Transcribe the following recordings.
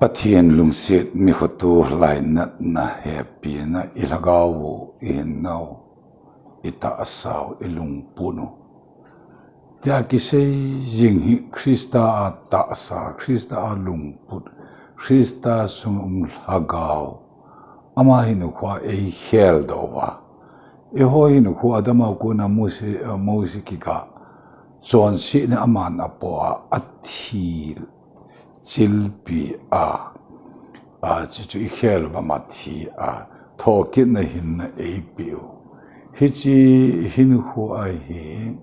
Pathian lungsit mi khutu lai na happy na ilagaw ihinaw ita asaw ilung puno. Tia kisay jinghi Krista ta asa Krista lungput Krista sung lagaw ama hinukwa hel dawa. Ho hinukwa adama ko na musikika John si na aman apo athil Chilpi chichu ihel vamathi thokin na hin na eipio hichi hinhu hi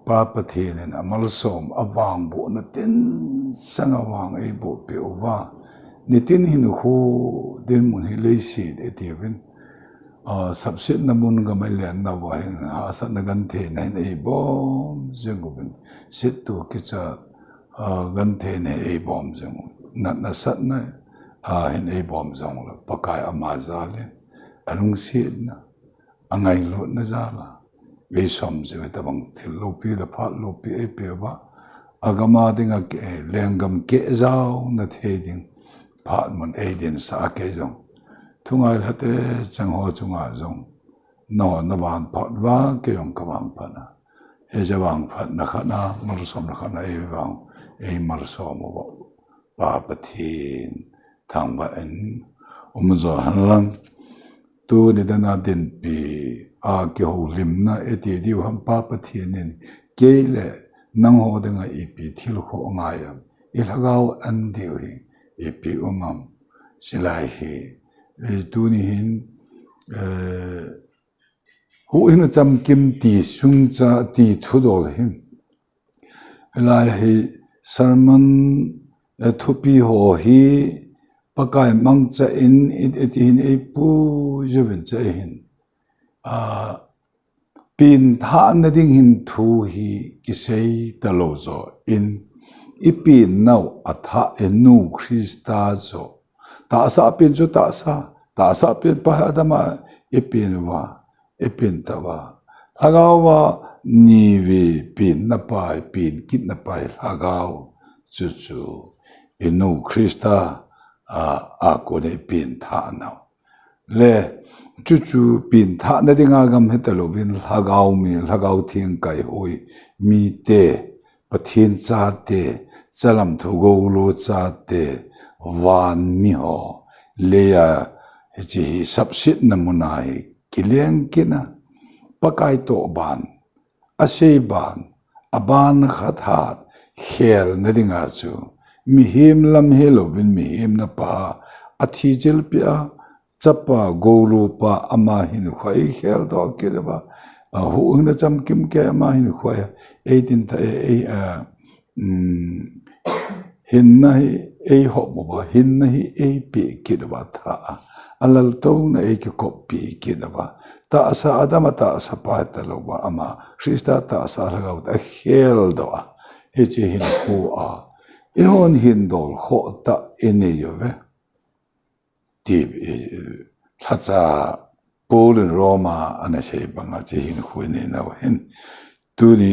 papathinen amalsom awangbo na tin sangawang eibo piowa nitin hinhu din mun hi leisin etiven subset na mun gamalyan na wahin asa nagante na hin eibom zengubin situ kicha gan thế này ai bom giống na sát này hình ai bom giống là pakai amaza lên anung xiết na angai lột na ra là ai som giống ta bằng thil lopi là phát lopi ai bia ba agama tiếng cái lengam kệ zao na thế tiếng phát muốn ai điện sa cái giống thung ai là thế chẳng hoa chung ai giống nó van phát va cái giống cái van phát na ai giờ van phát na khát na mar som na khát na ai vang ai marso mo ba pathin thang ba en umzo hanlang tu de na den pi ke ho lim na eti di ham pa pathin nen ke le nang ho de nga ipi thil ho nga ya ilagaw an diu hi ipi umam silai hi tu ni hin hu in cham kim ti sung cha ti thu dol hin lai hi sermon thupi ho hi pakai mang cha in it in e pu juven cha hin pin tha na ding hin thu hi kisei talo zo in ipin nau atha enu Krista zo ta sa pin zo ta sa pin pa adama ipin tawa agawa ni vi pin na pai pin kit na pai hagaw chu inu Krista ko ne pin tha naw le chu pin tha na dinga gam hetalovin hagaw thing kai hoi mi te pathin cha te chalam thugo lo cha te van mi ho le ya ji subsit namunai kileng kina pakai to ban Aseban, aban khathat, khel nadinga chu, mihim lam helovin mihim na pa, athijil pia, chapa golu pa ama hin khoi khel do kirba, hu na cham kim ke ama hin khoi, eitin ta hin na hi ho mo ba hin na hi pi kirba tha, alal to na ke copy kirba. Ta asa adama ta asa pa taloba ama Krista ta asa lagaw ta hel doa hichi hin hu ihon hin dol kho ta ene yove ti thacha Paul in Roma anase banga chi hin hu ne na hin tu ni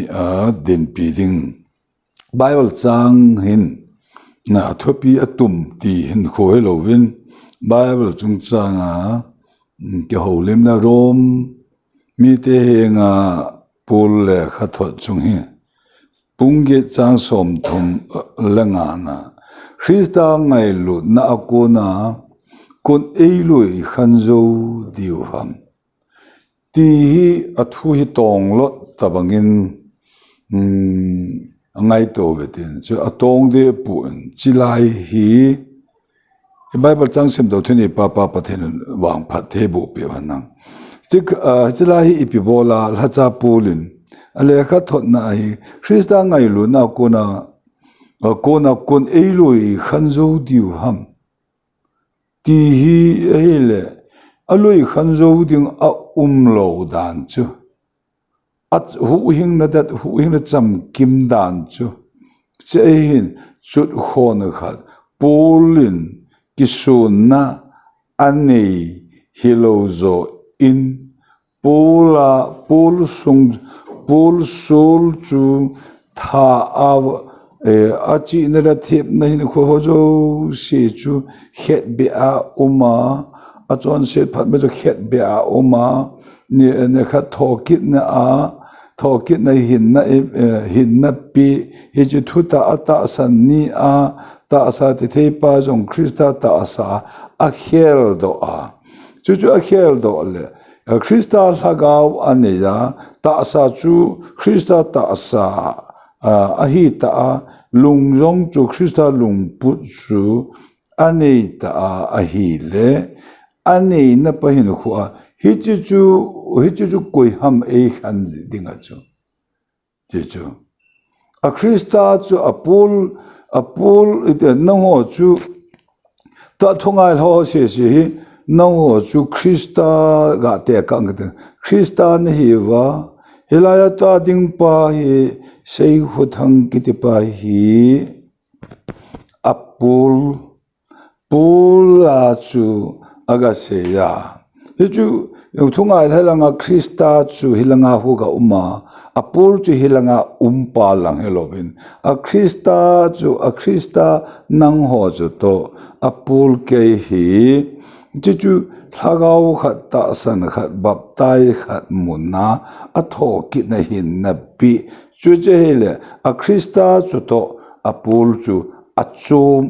din pi ding Bible chang hin na thopi atum ti hin khoi lovin Bible chung chang cái hồ lim na rom mi te nga pol le khathot chung hi pungge chang som thum langa na Krista ngai lu na akona kon eilui khanzo diu ham ti hi athu hi tong lot tabangin ngai to vetin chu atong de pu chilai hi Bible chang sim do thuni pa pathen wang phat the bu pe hanang chila hi ipibola lacha pulin ale kha thot na hi Krista ngai lu na kona kon eiloi khanzo diu ham ti hi hele aloi khanzo ding a lo dan chu at hu hing na cham kim dan chu che hin chut khon khat pulin kisuna anei hilozo in pol sul chu tha achi na ra thep na hin kho ho zo si chu het be a uma a chon se phat me zo het be a uma ne kha thokit na hin na pi he chu thuta ata san ni a ta sa te thei pa jong Krista ta sa a khel do a chu a khel do le Krista lagaw aneya ta sa chu Krista ta sa a hi ta lung jong chu Krista lung put chu anei ta a hi le anei na pa hin khuwa hi chu koi ham e khan dinga chu chu a Krista chu apul ite nang ho chu ta thungai ho se se nang ho chu Krista ga te ka ng Krista ne hi wa hilaya ta ding pa hi sei hu thang ki te pa hi apul a chu aga se ya hi chu thungai halanga Krista chu hilanga hu ga uma apul chu hilanga umpa lang helovin a Krista nang ho chu to apul ke hi chu thagaw khat ta san khat baptai khat munna a tho ki na hin na bi chu je hele a Krista chu to apul chu achum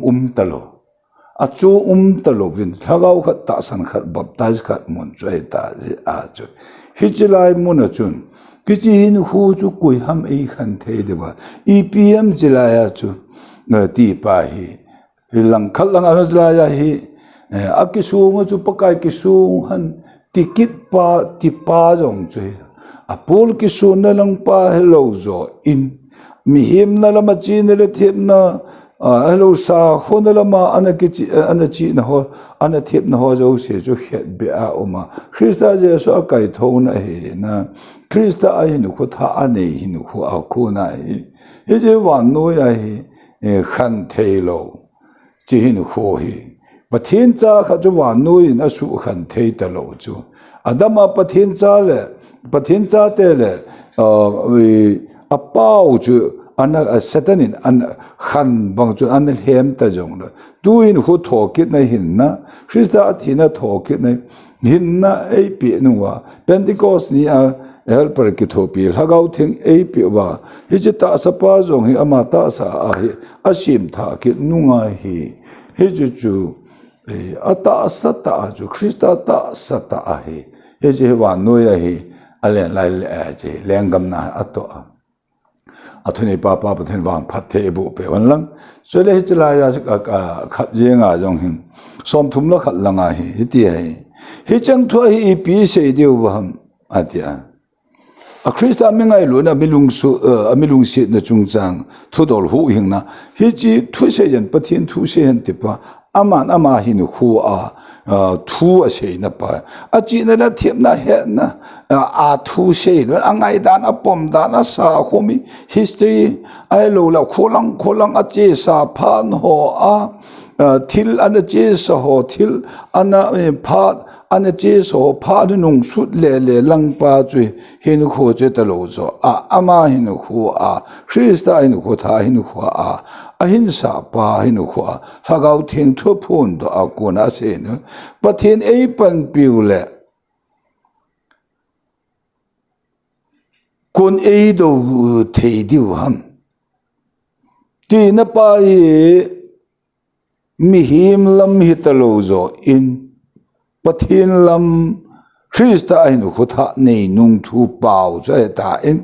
talo vin thagaw khat ta san khat baptai khat mun choi ta ji a chu hijlai mun chun kichi hin hu chu koi ham e khan the de ba EPM jilaya chu na ti pa hi lang khal lang a jilaya hi akisung chu pakai kisung han tikit pa ti pa jong chu apol kisun na lang pa hello zo in mi him na lama chin le thep na hello sa khon lama anachi na ho anathep na ho zo se chu het be a oma Krista je so kai thon na he na Krista a hin khu tha ane hin khu a khu na he je wan no ya hi khan thelo chi hin khu hi pathin cha kha chu wan no in a su khan thei ta lo chu adama pathin cha te le a pau chu ana satanin an khan bang chu an hem ta jong la tu in hu thokit na hin na Krista athina thokit na hin na ei pi nuwa Pentecost ni a helper ki thopi lagaw thing ei pi wa hi chita sapa jong hi amata sa a hi asim tha ki nunga hi chu ata sata ju Krista ta sata a hi je wa no ya hi alen lai je lengam na ato athuni papa pathen wang phathe bu pe wan lang so le chila ya ka khat je nga jong hin som thum lo khat langa hi ti hi chang tho hi pi se deu ba ham atia a Krista mengai lo na milung si na chung chang thu dol hu hing na hi chi thu se jen pathin thu se hen ti pa ama hin khu a thu a se na pa a chi na na thiep na he na a thu se lo angai dan a pom dan a sa khomi history ai lo la kholang a che sa phan ho a thil an che sa ho thil ana phat ana che so phat nung sut le lang pa chu hin kho che ta lo zo a ama hin khu a Krista hin khu tha hin khu a ahinsa pa hin khu a hagaw thing thu phun do a ko na se no pathin ei pan piu le kun ei do thei diu ham ti na pa hi mi him lam hi ta lo zo in pathin lam Krista hin khu tha nei nung thu pau che ta in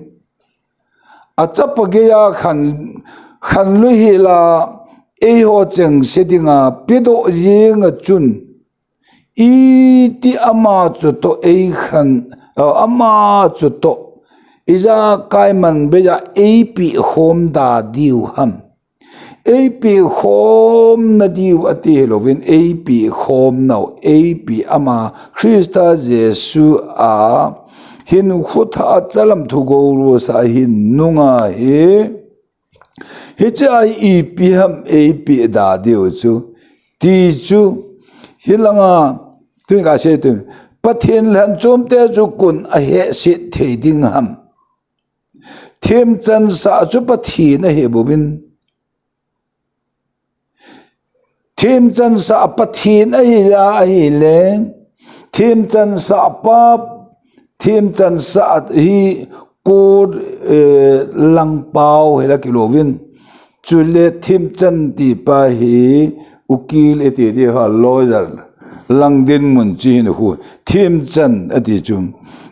a chap ge ya khan lu hi la e ho cheng sedinga pedo yeng chun I ti ama chu to e khan ama chu to iza kaiman beja e pi hom da diu ham e pi hom na diu ati lovin e pi hom now e pi ama Krista Jesu a hin khutha chalam thu go ro sa hin nunga he chai e pi ham e pi da diu chu ti chu hilanga tu ga se tu pathin lan chom te chu kun a he sit thei ding ham them chan sa chu pathi na he bobin Thim chan sa pathin ai la ai le thim chan sa pa thim chan sa hi ko lang pau hela kilovin chule thim chan ti pa hi ukil eti di ha lawyer lang din mun chi ne hu thim chan ati chum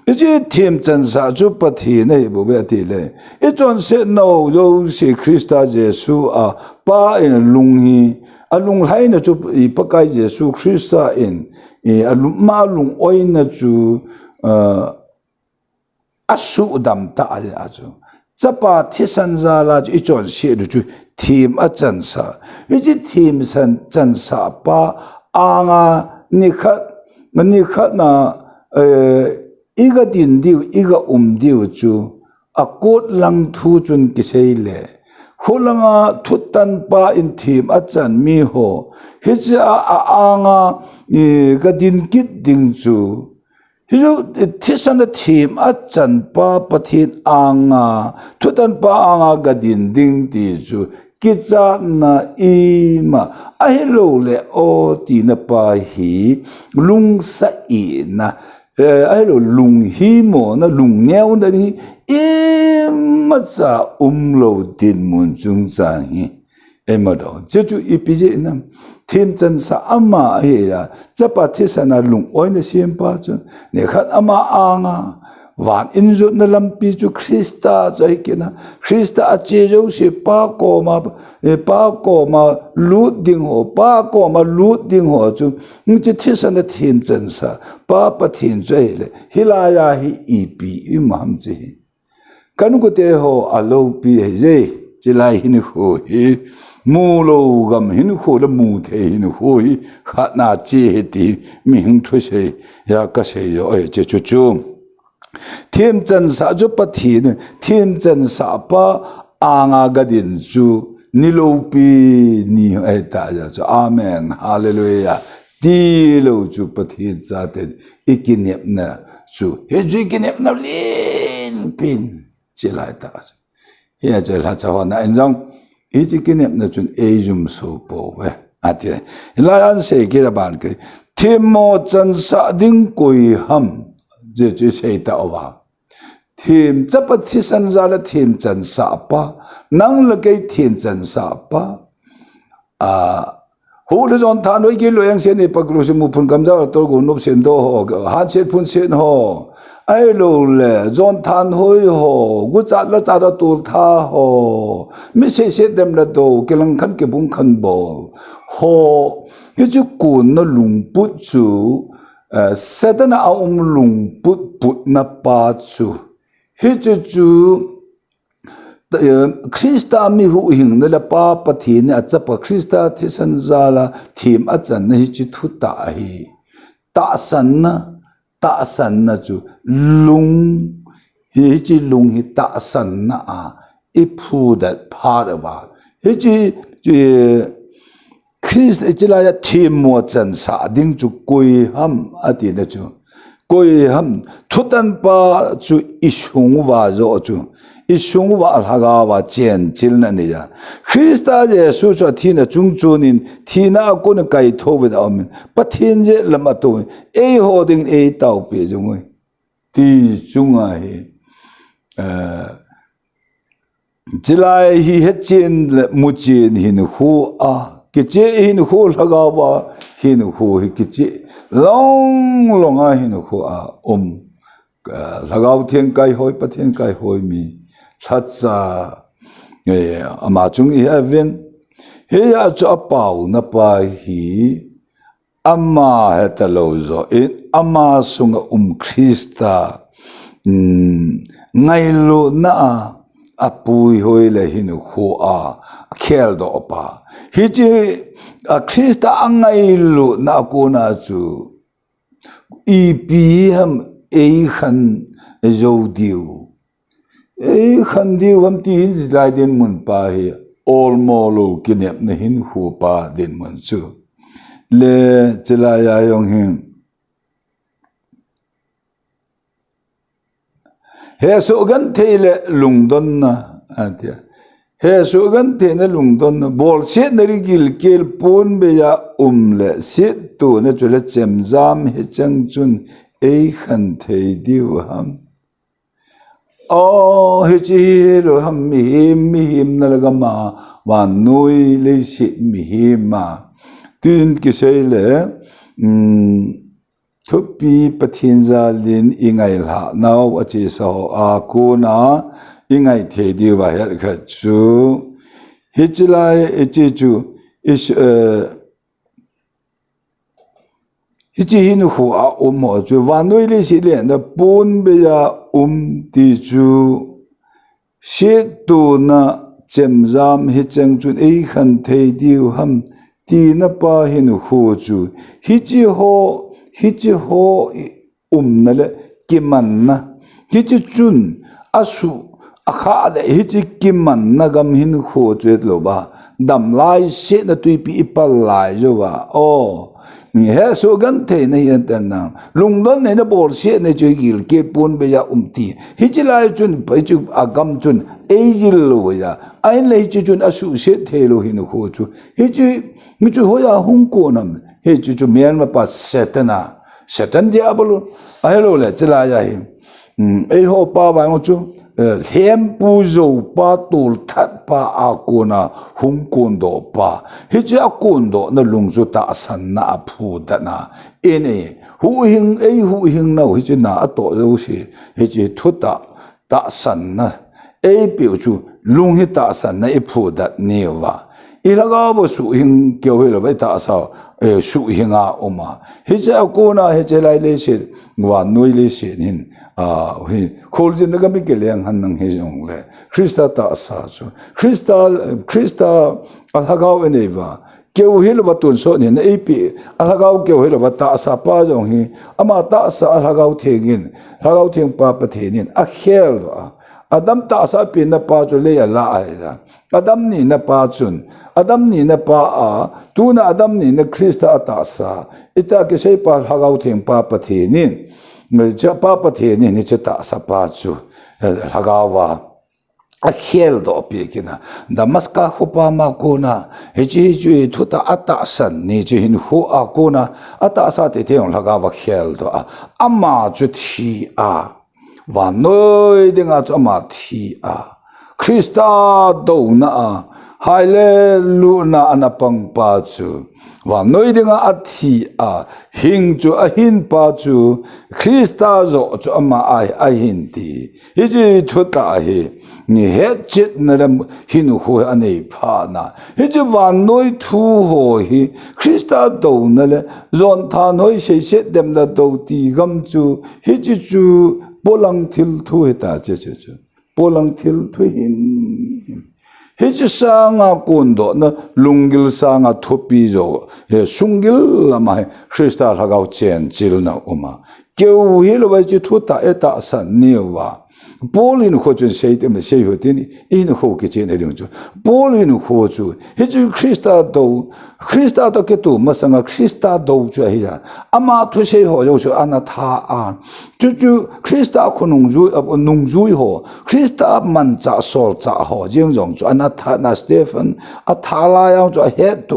ichi thim chan sa chu pathi nei bo be ati le I chon se no yo si Krista Jesu a pa in lung hi alung hai na chu I pakai Jesu Krista in alung ma lung oi na chu asu dam ta a chu chapa thisan za la chu I chon se du chu thim a chan sa ichi thim san chan sa pa anga ni khat na iga din diu iga diu chu akot lang thu chun kisei le khulanga thutan pa in thim achan mi ho hicha anga ga din kit ding chu hijo thisan thim achan pa pathin anga thutan pa anga ga din ding ti chu kicha na ima ahelo le o ti na pa hi lung sa I na ahelo lung hi mo na lung neo na ni ima cha lo din mun chung cha hi ema do jeju ipije nam thim chan sa ama he ya chapa thisana lung oi na sim pa chu ne khat ama anga van injut na lampi chu Krista chai kena Krista ache jo se pa ko ma lut ding ho chu ngi thisan na thim chan sa pa pathin chai le hilaya hi ipi imam chi kan ko te ho alo pi he je chilai hin ho hi mu lo gam hin ho la mu the hin ho hi kha na che ti mi hin thu se ya ka se yo e che chu chu thim chan sa jo pathin thim chan sa pa anga gadin chu nilopi ni ai ta ja chu amen hallelujah ti lo chu pathin cha te ikinep na chu he ju ikinep na lin pin chilai ta he ja la cha na enjong e ikinep na chun e jum so po we ati la an se ke la ban ke thim mo chan sa ding koi ham je sei ta wa thim chapat thisan zala thim chan sa pa nang la kai thim chan sa pa ho le jon tha noi ki loyang se ne paklu se mu phun kam ja to go nop sem do ho ha che phun sen ho ai lo le jon than hoi ho gu cha la cha da tu tha ho mi se dem la do kelang khan ke bung khan bo ho ye chu kun no lung put chu Satan a lung put na pa chu he chu Krista mi hu hing na la pa pathi ne achapa Krista thisan zala thim achan na hi chi thu ta hi ta san na chu lung hi chi lung hi ta san na a I phu that part about hi chi Christ chilaya thim mo chan sa ding chu koi ham ati na chu koi ham thutan pa chu ishung wa zo chu ishung wa alhaga wa chen chil na ni ya Krista Jesu chu thina chung chunin thina ko na kai tho with amen pathin je lama to e ho ding e tau pe jung ti chunga hi chilai hi hetchen mu chin hin hu a kiche hin ho lagawa hin ho kiche long a hin ho a lagaw thien kai hoi pathen kai hoi mi thatsa ama chung I aven he ya cha pau na pa hi ama hetalo zo in ama sunga Krista ngai lo na apui hoi le hin ho a khel do pa hi chi Krista angai lu na ko na chu pi ham e khan zo diu e khan diu ham ti hin zai den mun pa hi all mo lo kinep na hin hu pa den mun chu le chila ya yong hin he so gan thele lungdon na atia he so gan te na lung don na bol se na ri gil kel pon be ya le se tu na chule chem zam he chang chun ei khan thei diu ham he chi ro ham mi him na la ma wa noi le si mi him ma tin ki se le thupi pathin za lin ingai la naw a chi so a ko na ingai the di wa ya kha chu hichilai echi chu is hichi hin hu a mo chu wa noi le si le na pon be ya ti chu she tu na chem zam hi chang chun ei khan thei di ham ti na pa hin hu chu hichi ho na le kiman na hichi chun asu akha le hichi kiman na gam hin hu chwet lo ba dam lai se na tui pi ipal lai jo wa mi he so gan the na yan tan na lung don ne na bol se ne je gil ke pon be ya ti hichi lai chun pai chu agam chun ejil lo ya ai le hichi chun asu se the lo hin hu chu hichi mi chu ho ya hung ko nam hichi chu mian ma pa setan dia bolu ai lo le chila ya hi ei ho pa ba ngo chu hem pu zo pa tul that pa a ko na hung kon do pa hi cha kon do na lung zu ta san na phu da na ene hu hing na hi na a to zo si hi chi thu ta san na ei piu chu lung hi ta san na e phu da ni wa i la ga bo su hing kyo he lo ba ta sa su hinga oma hi cha ko na hi che lai le si wa noi le si nin he kholzin na gami ke leng han nang he jong le krista ta sa chu krista alhagaw eneva keu hil ba tun so ni na ap alhagaw keu hil ba ta sa pa jong hi ama ta sa alhagaw thegin alhagaw theng pa pa thenin a khel adam ta sa pin na pa chu le ya la ai da adam ni na pa chun adam ni na pa tu na adam ni na krista ta sa ita ke sei pa alhagaw theng pa pa thenin cha pa pa the ni ni cha ta sa pa chu hagawa a khel do pi kina damaska khopa ma ko na he chi thu ta ata san ni chi hin hu a ko na ata sa te the ong hagawa khel do ama chu thi wa noi de nga chu ma thi krista do na hallelujah anapang pa chu wa noi de nga athi hing chu a hin pa chu krista zo chu ama ai hin ti hi ji thu ta hi ni he chit na ram hin hu anei pha na hi ji wa noi thu ho hi krista do na le zon tha noi se se dem la do ti gam chu hi ji chu bolang thil thu he ta che bolang thil thu him hichi sanga kondo na lungil sanga thopi jo he sungil lama krista hagaw chen chil na uma keu hilo ba chi thuta eta san niwa polin kho chun sei te me sei ho tin in ho ke chen edung chu polin kho chu hichi krista do ke tu masanga krista do chu hi ama thu sei ho jo chu ana tha chu krista khunung ju ho krista man cha sol cha ho jing jong chu ana tha na stephen a tha la yang chu head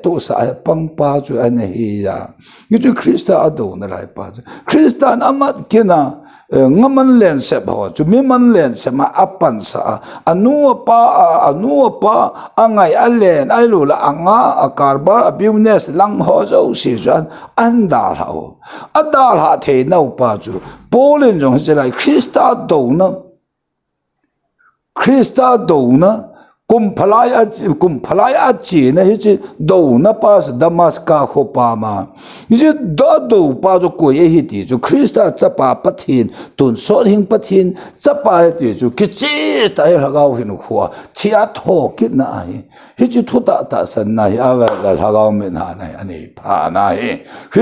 to sa pang pa chu ana hi ya ni chu krista ado na lai pa krista amat kina ngaman len se ba chu mi man len se ma apan sa anu pa angai alen ai lu la anga akarbar business lang ho zo si jan andal ha the nau pa chu polin jong se lai krista do na kum phalai a chi na hi chi do na pas damaska khopa ma ji do pa jo ko ye hi ti chu krista chapa pathin tun so hing pathin chapa ti chu ki chi ta lagaw hin khuwa thia tho ki na hi chi thu ta san na hi awa la lagaw me na ani pha na hi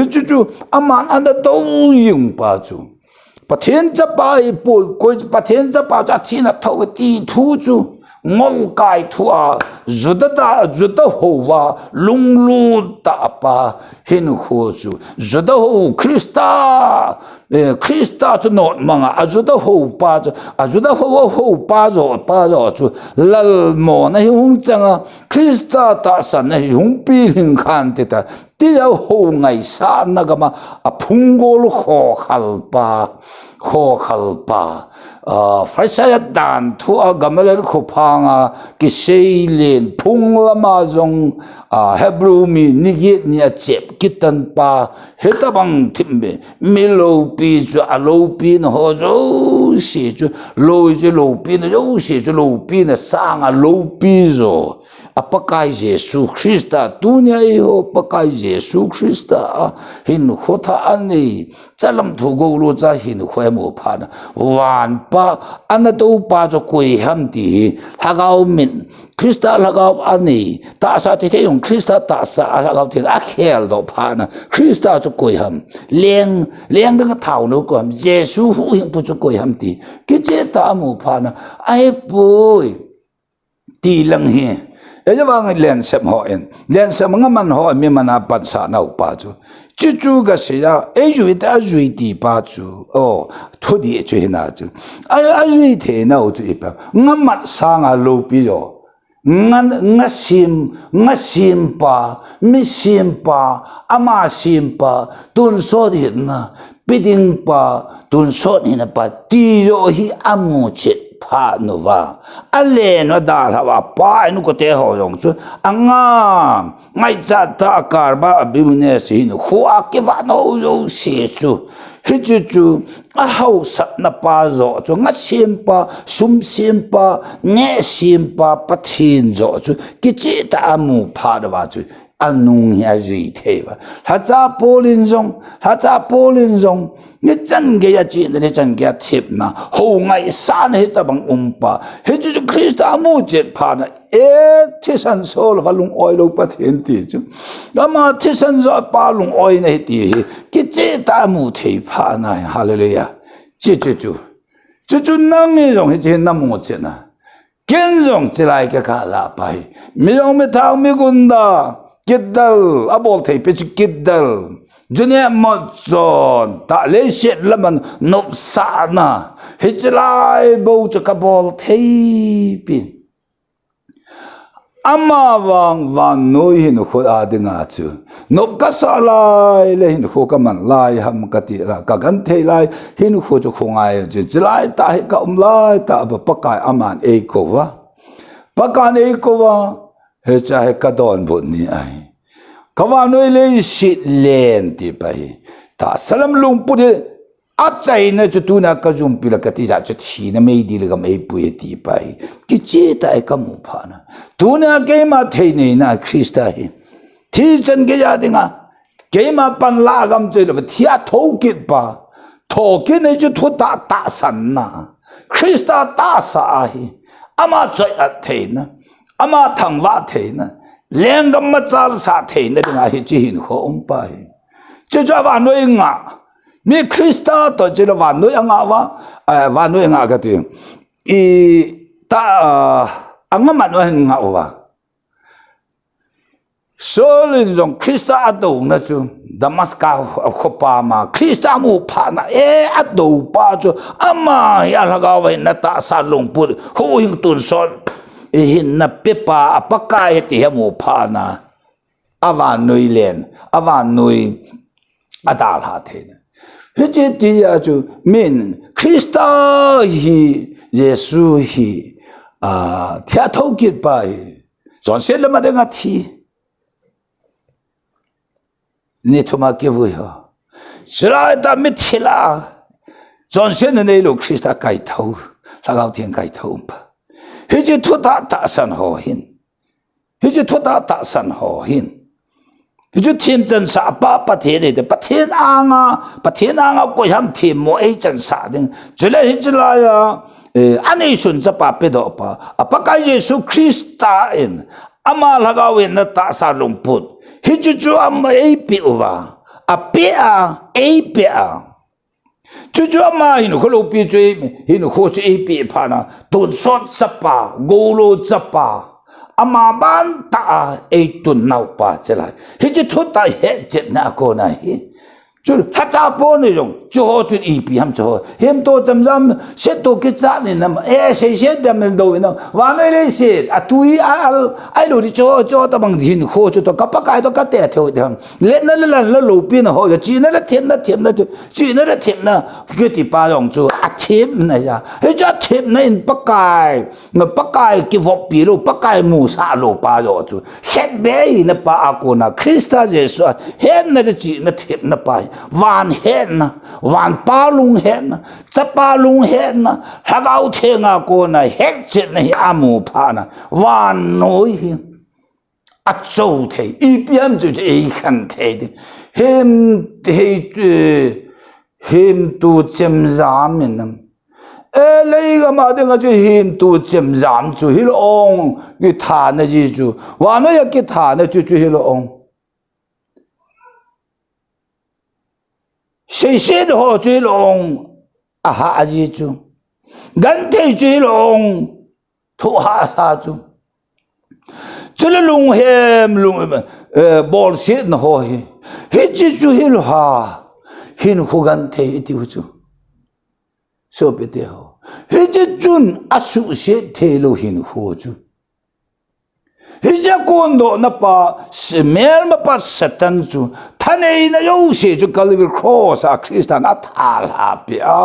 chu aman an do yung pa chu pathin chapa hi po ko pathin chapa cha thi na tho ti thu chu ngol kai thua juda hova lunglu ta pa hin khu chu juda ho Krista chu not manga ajuda ho pa chu ajuda ho pa zo chu lal mo na hung changa Krista ta san na hung pi ling khan te ta ti ho ngai sa na ga ma a phungol kho khalpa farsaya dan thu a gameler khopanga ki seilen phung lama jong hebrew mi nigi nia chep kitan pa hetabang thimbe milo pi chu alo pi no ho zo si chu lo pi no yo si chu lo pi na sang a lo pi zo apakai Jesus Christa dunia ho pakai Jesus Christa hin khotha ani chalam thu go lo cha hin khoi mo pha na wan pa anato pa cho koi ham ti hagao min Krista lagao ani ta sa ti te yong Krista ta sa lagao ti a khel do pha na Krista cho koi ham leng ga thau no ko Jesus hu hin pu cho koi ham ti ke che ta mo pha na ai poi ti lang he ê vang lên xem họ lên xem ngắm man họ mi man pan sa nau pa chu chu ga se ya ê rui ti pa chu ô thu di chu hina chu ai rui the nau chu pa ngắm mat sa nga lo pi yo nga sim pa mi sim pa ama sim pa tun so di na biding pa tun so ni na pa ti yo hi amu che pha no va ale no da la wa pa nu ko te ho yong chu anga ngai cha ta kar ba business hi no khua ke va no yo si chu hi chu a hau sat na pa zo chu nga sim pa sum sim pa ne sim pa pathin zo chu ki chi ta mu pha da wa chu anung ya ji the ba ha cha polin zong ni chan ge ya chi ne chan ge thip na ho ngai sa ne ta bang pa he chu Krista mu jet pha na e thisan sol valung oi lo pathin ti chu ama thisan zo pa lung oi ne ti ki che ta mu the pha na hallelujah chu nang ni zong he na mu che na ken zong che lai ka ka la pai mi yong me thang mi gun da Kiddal, abol tay pitch kiddal. Junya mozon, ta le shit laman nop sana. Hichlai bo chakabol tay pin. Ama wang noi hin khu adinga chu. Nop kasalai le hin khu kaman lai ham kati la kagan thei lai hin khu chu khungai chu jlai ta hi ka lai ta ba pakai aman e ko wa. Pakan e ko wa he chahe kadon bun ni ai kawa noi le shit len ti pai ta salam lung pu de a chai na chu tu na ka zum pi la ka ti ja chu thi na mei di le ga mei pu e ti pai ki che ta e ka mu pha na tu na ke ma thei nei na Krista hi thi chan ge ya dinga ke ma pan la gam che le thia tho kit pa tho ke ne chu thu ta san na Krista ta sa hi ama chai a thei na ama thang wa the na lengam ma chal sa the na nga hi chi hin kho pa hi che ja wa noi nga mi Krista to che wa noi nga wa noi nga ka ti I ta anga ma noi nga wa solin jong Krista ado na chu Damaska khopa ma Krista mu pha na e ado pa chu ama ya la ga wa na ta sa long pu ho hing tun sol hin na pepa apakai ti hemu pha na awa noi len awa noi adal ha the na he che ti ya chu min Krista hi Yesu hi thia thau kit pa hi jon se le ma de nga thi ni thuma ke vu ha sra ta mit thila jon se ne lo Krista kai thau lagao thian kai thau pa he je thu ta san ho hin he je thu ta san ho hin he je thiên chân sa pa the de pa thiên anga ko ham thi mo e chân sa ding jule he jila ya ani sun cha pa pe do pa apa ka Yesu Krista in ama lagao in na ta sa lung put he je chu am e pi uwa a pe a Chuchu ama hinu kholo pi chui hinu kho chu pi phana ton sot chapa golo chapa ama ban ta e tun nau pa chala hi chi thu ta he jet na ko na hi chu ha cha po ni jong cho chu i pi ham cho hem to cham jam se to ke cha ni nam e se dam mel do no wa noi le se a tui al ai lo di cho ta bang hin kho chu to ka pa kai to ka te theo de le na le la lo pi na ho ya chi na la them na chi na la them na ke ti pa jong chu a them na ya he cha them na in pa kai ki vo pi lo pa kai mu sa lo pa jo chu het be na pa a ko na krista jesu hen na chi na them na pa van hen na van pa lung hen na cha pa lung hen na ha gao the nga ko na het chet na hi amu pa na van noi hi a châu the i piam chu e khan the de hem tu chem zam nam e lei ga ma de ga chu hem tu chem zam chu hi lo ong ki tha na ji chu wa no ya ki tha na chu hi lo ong se de ho chu lo ong a ha ji chu gan the chu lo ong thu ha sa chu chu lung hem lung bol se na ho hi chi chu hi lo ha hin hu gan the ti hu chu so pe te ho he je chun asu se the lo hin hu chu he je kon do na pa se mer ma pa satan chu thane na yo se chu Calvary cross a Christian a tha la pia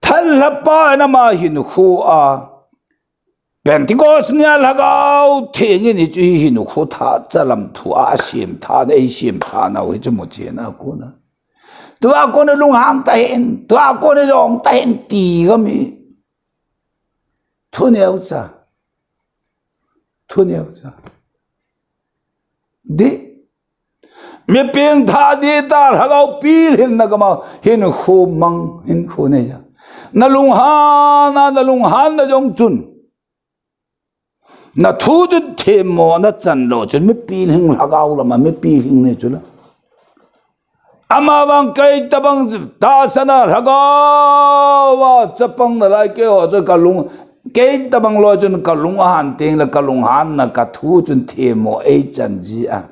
thal la pa na ma hin hu a Pentecost nia lagao thing ni chu hin hu tha chalam thu a sim tha nei sim tha na we chu mo che na ko na tua con nó lung hang tay tua con nó dòng tay tì cái mi thu neo cha đi mi pieng tha đi ta hà gao pi hin na kama hin khu mang hin khu này ya na lung han na dòng chun na thu chun thêm mo na chan lo chun mi pi hin hà gao là mà mi pi hin này chun ama bang kai tabang ta sana hagawa chapang na lai ke ho ka lung ke tabang lo chun ka lung han teng la ka lung han na ka thu chun the mo e chan ji a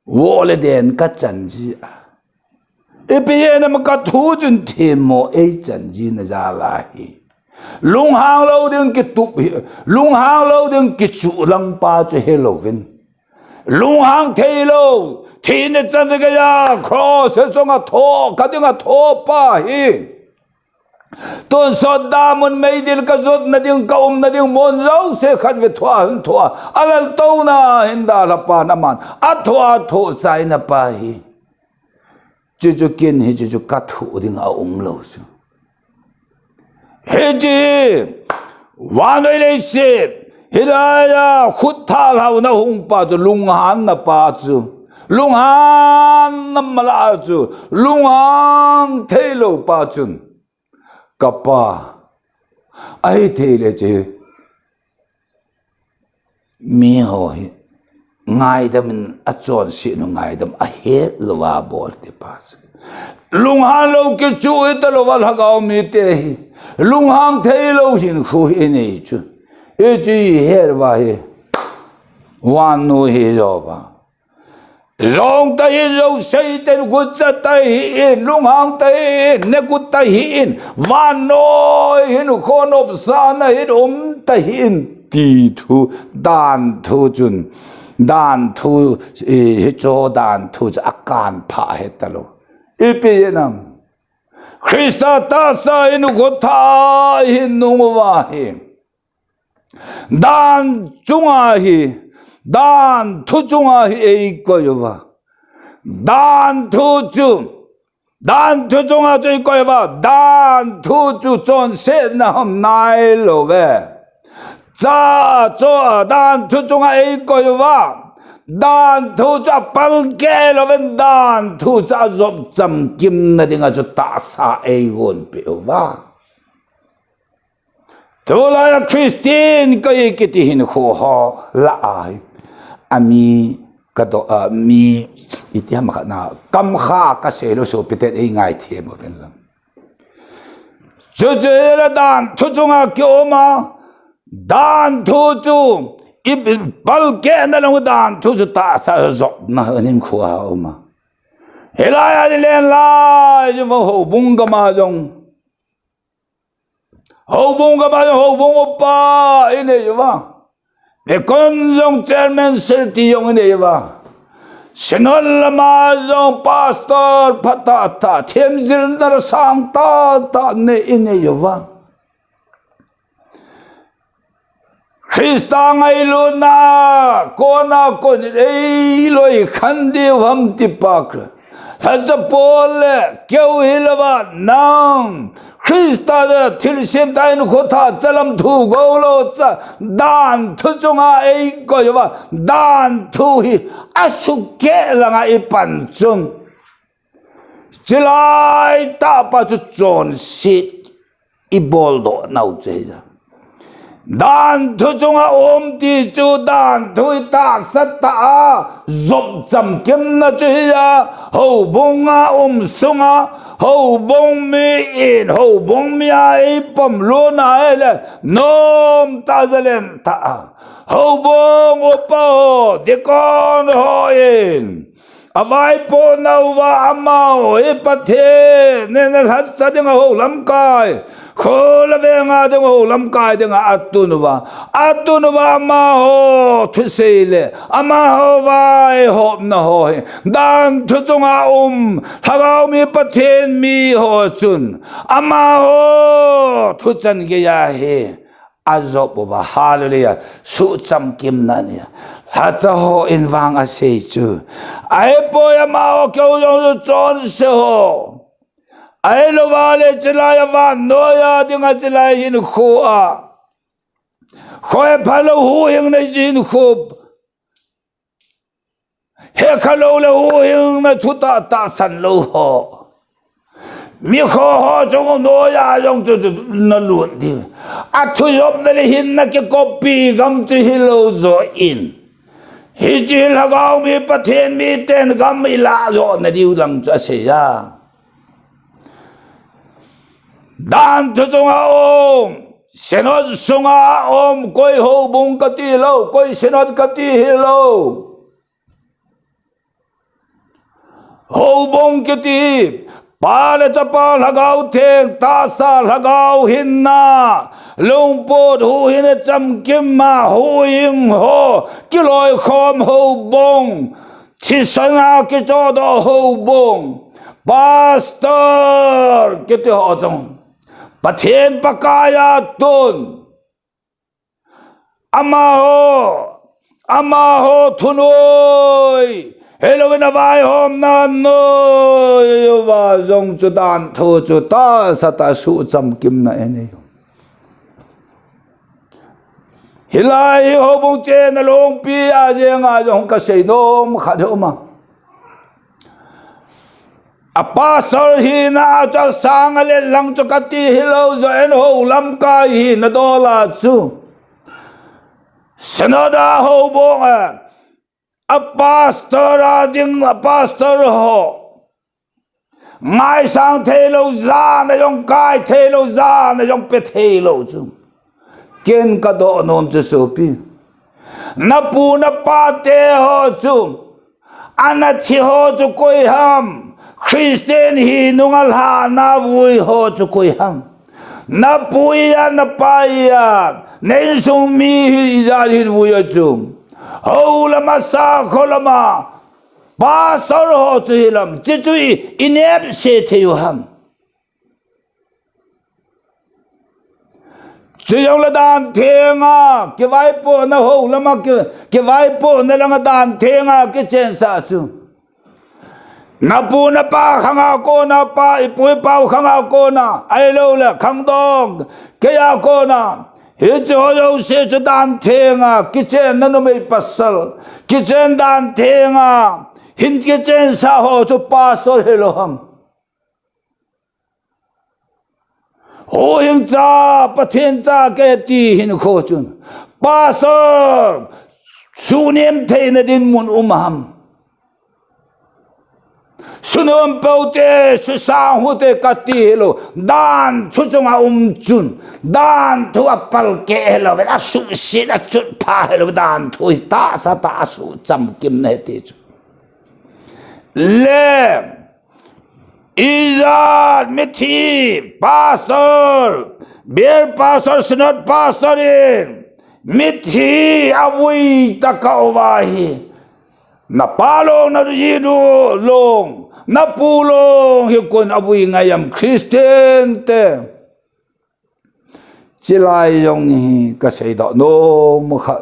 wo le den ka chan ji a e pe na ma ka thu chun the mo e chan ji na ja la hi lung hang lo ding ki tu lung hang lo ding ki chu lang pa chu hello vin lung hang thei lo thi ne chan ga ya cross so nga tho ka ding a tho pa hi ton so da mun mei dil ka zot na ding ka na ding mon zo se khat ve thwa alal to na hinda la pa na man a tho sai na pa hi chu kin hi chu ka thu ding a lo su he ji wa noi le se Hiraya khutha lau na hung pa chu lunghan na pa chu lunghan na mala chu lunghan thelo pa chun kapa ai thele che mi ho hi ngai dam a chon si no ngai dam a he lowa bol te pa lunghan lo ke chu ta lo wal ha ga mi te lunghan thelo hin khu hi nei chu e ji her va he wan no he jo ba rong ta hi jo sei te gu cha ta hi lung hang ta hi ne gu ta hi wan no hin kho no sa na hi ta hi ti thu dan thu chun dan thu he cho dan thu cha akan pha he ta lo e pe nam Krista ta sa hin gu tha hin no wa hi Dan 중아히 단 투중아히 에이거여봐 단 투중아저 있거여봐 단 투주 존세나험 나일로베 자저 단 투중아 에이거여봐 단 투자 빨개로벤 단 투자 좀점 김나딩아 저 따사 에이곤 배워봐 Tolaya Christian kay kitihin ko ho laay ami kado mi iti makana kamha kaselo so pitet ay ngai the mo ven lang Chú chú là đàn thu chung à kiểu mà đàn thu chung ít bao kẻ nó là đàn thu chung ta sao dọc na hơn em khua mà hết lại đi lên lại chứ mà hậu bung cái mà giống hậu bung oppa ini chứ mà để con giống chairman serti giống ini chứ mà Senol lama giống pastor patata thêm zil na sang ta ne ini chứ mà Krista ngay luôn na con ấy lôi khăn đi hầm tiếp bạc thật ra Paul kêu hilava nang Krista de til xem tay nó khó thà cho làm thu gấu lô cha đàn thu chung ai coi chứ mà đàn thu hi asuke là ngay pan chung chỉ lại ta pa chút chọn shit ibol do nấu chơi ra đàn thu chung ti chu đàn thu ta sát ta dọc chầm kiếm na chơi ra hậu bông sung hậu bông mi in hậu bông mi ai pom luôn ai là nom ta ra lên ta hậu bông oppa de con ho in avai po nau va amao e pathe nên là hát sa tiếng hậu lắm coi khô là về ngã tiếng hậu lắm coi tiếng atunova mà ho thu sei le ama ho vai hộp na ho dan thu chung thagao mi pathen mi ho chun ama ho thu chan ge ya he azop ba hallelujah su cham kim na ne hata ho in wang a sei chu ai po ya ma ho kyo yong chon se ho ai lo vale chila ya va no ya dinga chila yin khu a khoi phalo hu hing na jin khub he khalo le hu hing na thu ta san lo ho mi kho ho chung no ya yong chu na luat di a thu yop na le hin na ke copy gam chi hilo zo in hi chi la gao mi pathen mi ten gam mi la zo na diu lang cha se ya dan thu chung senod sunga koi ho bung ka ti lo koi senod ka ti hilo ho bung ki ti pa le chapa lagao theng ta sa lagao hinna lung po hu hin cham kim ma hu hing ho ki loi khom ho bung chi sanga ki cho do ho bung pastor ki ti ho chong pathen pakaya tun ama ho thunoi hello na vai hom na no wa jong chu dan tho chu ta sa ta su cham kim na ene hilai ho bong che na long pi a jeng a jong ka sei nom kha de ma Pastor hi na cha sang le lang cho ka ti hilo zo en ho lam ka hi na do la chu sanoda ho bong a pastor a ding a pastor ho ngai sang the lo za na yong kai the lo za na yong pe the lo chu ken ka do nom chu so pi na pu na pa te ho chu ana chi ho chu koi ham Christian hi nungal ha na vui ho chu koi ham na puya na paya nen sung mi hi za hi vui chu ho la ma sa kho la ma ba so ho chu hi lam chi chu inep se the yu ham chu yong la dan theng a ke vai po na ho la ma ke vai po na la dan theng a ke chen sa chu na pu na pa khanga ko na pa ipui pau khanga ko na ai lo la khang dong ke ya ko na he cho yo se chu dan thenga kitchen na no mai pasal kitchen dan thenga hin kitchen sa ho chu pa so he lo ham ho hin cha pathen cha ke ti hin kho chun pa so su nem the na din mun ham Sunom paute susang hute katilo dan susunga chun dan tu apal ke hello vela su sin a chut pa hello dan tu ta sa ta su cham kim ne ti le izat mithi pastor beer pastor sinot pastorin mithi avui takawahi na palong na rido long na pulong hikon avui ngayam Christian te chilai yong hi ka sei do no mo kha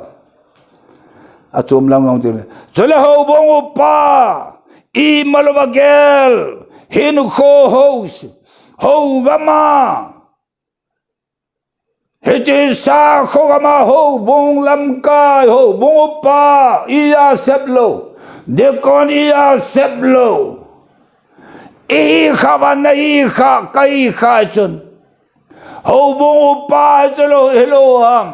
a chum lang ngong te chole ho bong upa I malwagel hin kho hos ho gama Hiti sa kho gama ho bong lam kai ho bong upa iya seplo dekon iya seplo I khawan I kha kai kha chun ho bong upa chalo hello ham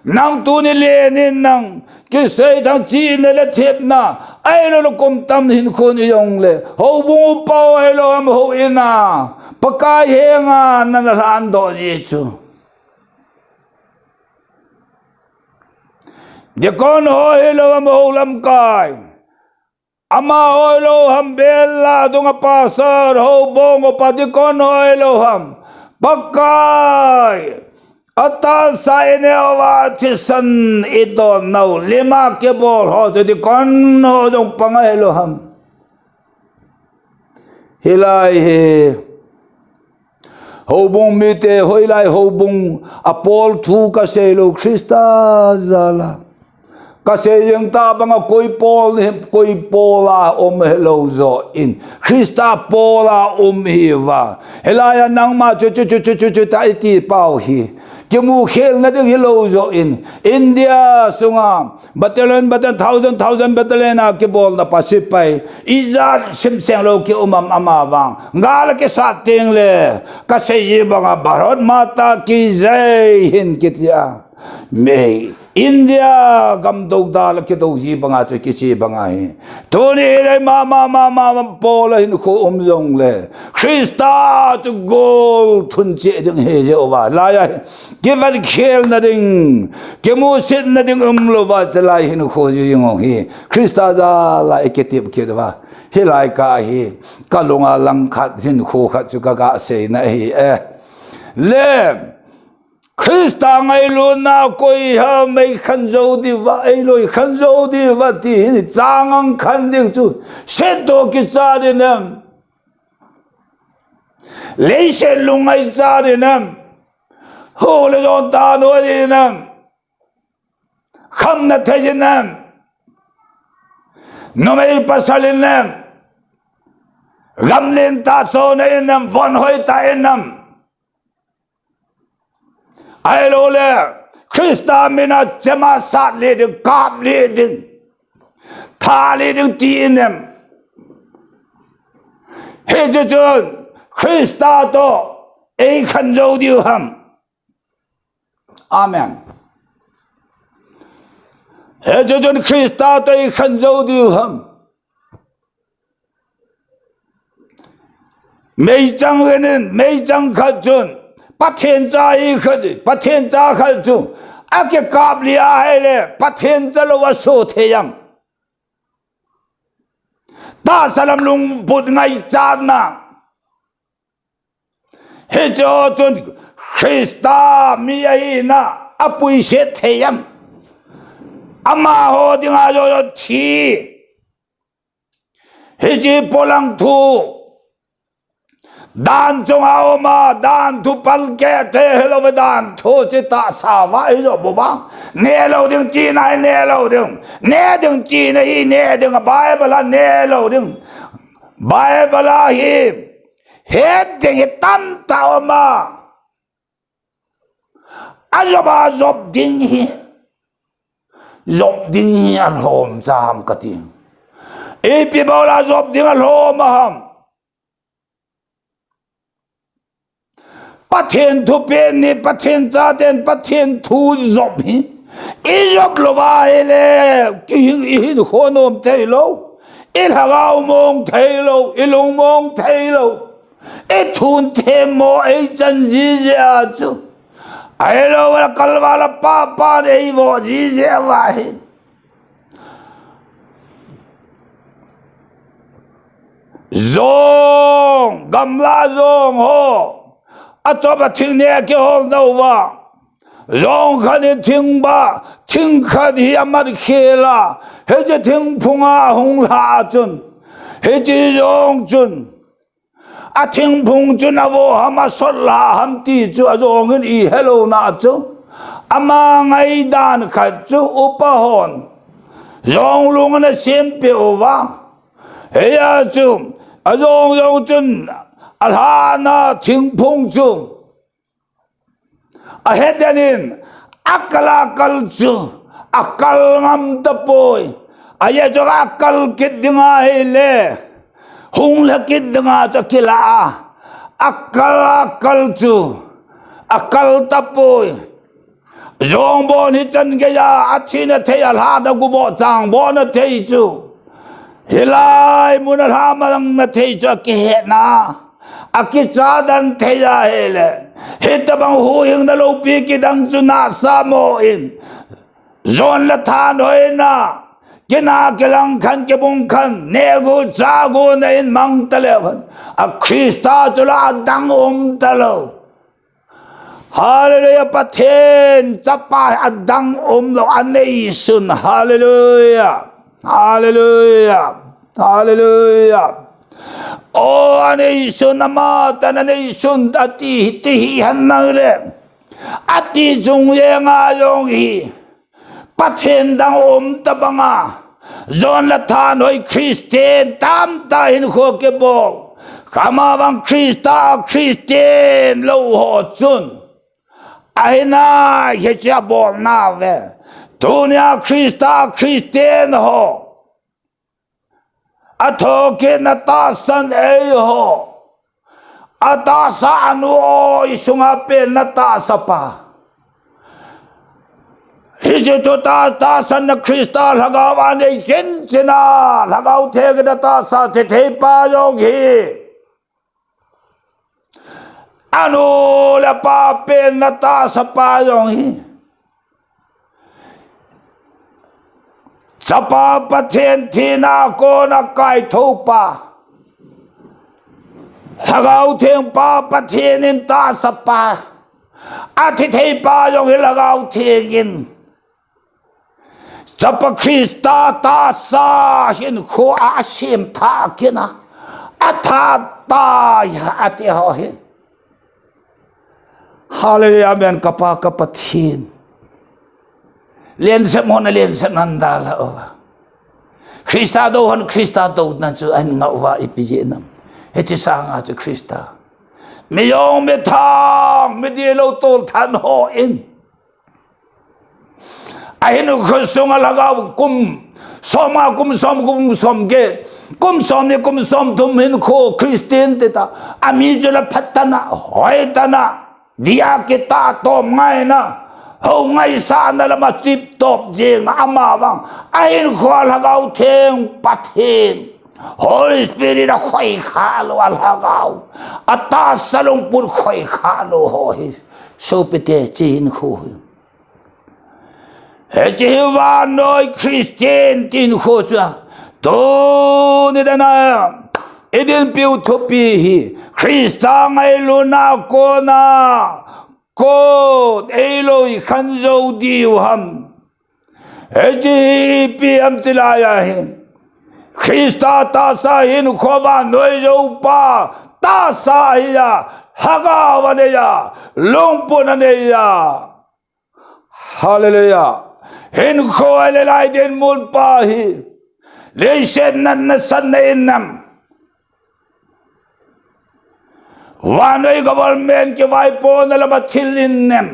nang tu ni le ni nang ki sei dang chi ne le thep na ai lo kom tam hin khon yong le ho bong upa hello ham ho ina pakai henga na ran do ji chu dekon ho hello ham ho lam kai ama oilo ham bella dunga pasar ho bongo padikon oilo ham pakai ata saine awa chisan ito nau lima ke bol ho jadi kon ho jong pangailo ham hilai he ho bong mite hoilai ho bong apol thu ka selo Krista zala kasi yung tabang koi pola hello zo in Krista pola hiva helaya nang ma chu ta iti pau hi kimu khel na ding hello zo in India sunga battalion thousand battalion a ke bol na pasipay iza simseng lo ki amawang ngal ke sating le kasi yibanga barot mata ki jai hin kitya me India gam dog da la ke dog ji banga che ki chi banga hi to ni re ma pola hin ko yong le Krista to gold thun che ding he je wa la ya given khel na ding ke mu sit na ding lo wa la hin ko ji yong hi Krista za la eketip ke da hi lai ka hi ka longa lang khat hin ko khat chu ka se na hi le Krista ngay lo na koi ha may khanzo di va ay loi khanzo di va ti ni changang khan ding chu seto ki cha de nam le se lungai cha de nam ho le don ta no de nam kham na the je nam no mai pasal nam gam len ta so na nam von hoi ta nam ai lo le Krista mina chama sat le de kap le de tha le de ti nem he je chon Krista to ei khan zo di ham amen he je chon Krista to ei khan zo di ham mei chang khat chon bắt thiên gia y khơi bắt thiên gia khơi chung ác cái cáp lia hay le bắt thiên gia lo số thế yang ta salam lung bút ngay chan na he cho chun Krista mi ai na apui se thế yang ama ho ding a yo thi he ji polang thu dan chung ao ma dan thu pal ke te hello ve dan thu chi ta sa wa ai zo bo ba ne lo ding chi nai ne lo ding chi nei ne ding bible la ne lo ding bible la hi he ding tam ta ma azoba zob ding hi al hom jam ka ti e pi ba la zob ding al hom ham bắt thiên thu bên ni bắt thiên gia den bắt thiên thu dọc hi i dọc lo vai le ki hi ho nom te lo ilhagao mong thấy lâu ilung mong thấy lâu thun thêm mô chân gì à chú ai lâu là kalva là pa đấy vô gì vậy zong gamla zong ho cho bà thinh nè cái hông đâu vào rong khăn thinh ba thinh khăn hi amad khela hết chứ thinh phunga hung la chun hết chứ rong chun thinh phung chun avo hama sot la ham ti chu rong in i hello na chu ama ngai dan khat chu upa hon rong lung na sem pe ova heya chu rong rong chun alhana thing phung chung ahedanin akala kalchu akal ngam tapoi aya jo akal kit dinga hele hung la kit dinga to kila akal chu akal tapoi jong bon hi chan ge ya athina the alha da gu bo chang bon na the chu hilai mun alha mang na the chu ke he na akicha dan theya hele hitabang huing na lo pi ki dang chu na sa mo in zon la than hoi na kina kelang khan ke bung khan nego cha go na in mang talevan a krista chula dang talo hallelujah pathen chapa adang lo anei sun hallelujah hallelujah hallelujah o anei sun amata anei sun ati ti hanare ati jung ye nga yong hi pathen dang tabanga zon la than hoi christian tam ta hin kho ke bol kama bang christian lo ho chun aina ye cha bol na ve dunia christian ho athoke na ta san e ho ata sa anu isunga pe na ta sapa hije to ta san na krista lagawa ne chen chena lagau the ga ta sa the pa yong hi anu la pa pe na ta sapa yong hi sapa pathen thina ko na kai thopa lagau theng pa pathen in ta sapa athi thei pa yong hi lagau thengin sapa krista ta sa hin kho a sim tha kina atha ta ya ati ho hi hallelujah amen kapa pathin len se mon len se nandala ova krista do na chu an ngawa ipijinam hechi sanga chu krista me yong me thang me di lo tol than ho in ahinu khosonga lagaw kum som ge kum som tum hin kho christian ta ami jela phatana hoitana dia kita to ngai na ho ngai sa na la ma tip top jeng ama bang ain kho lagaw theng pathin holy spirit a khoi khalo al lagaw ata salong pur khoi khalo ho hi so pete chin khu Jehovah noi Christian tin kho cha to ne da na edin piu thopi hi Christa ngai luna ko na ko eloi khanzo diu ham eji pi am chila ya hi Christa ta sa hin kho wa noi yo pa ta sa ya haga wa ne ya long po na ne ya hallelujah hin kho ale lai den mun pa hi le shen nan na san na innam wanoi government ke vai po na la mathil innem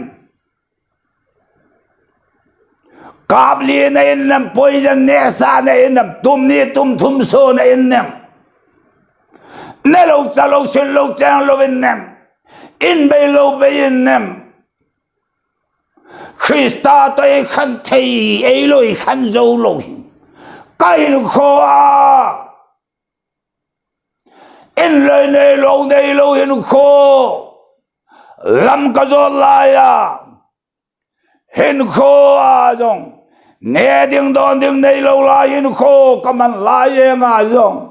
kabli na innam poison ne sa na innam tum ni tum so na innam ne lo cha lo shin lo chang lo innam in be lo be innam Krista to e khan thei e loi khan zo lo hi kai kho a in lời này lâu hiện khô làm cái gió lại à hiện khô à dòng nghe tiếng đón tiếng này lâu lại hiện khô cầm ăn lại em à dòng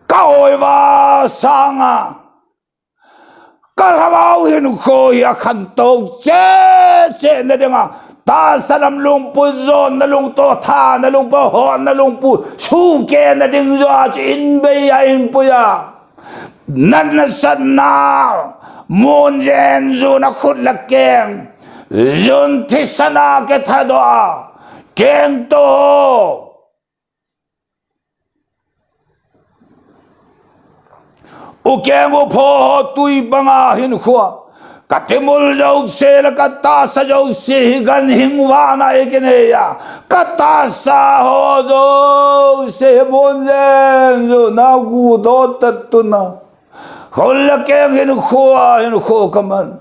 Kau wa sanga kalawau hin ko ya khanto che na denga ta salam lung pu zon na lung to tha na lung po ho na lung pu su ke na ding zo in be ya in pu ya nan na san na mon jen zo na khut la keng zon thi sana ke tha do keng to Ukengo po tui banga hin khua katemul jau se la kata sa jau se gan hingwa na ekene ya kata sa ho jo se bon zen jo na gu do tatuna hol ke hin khua kaman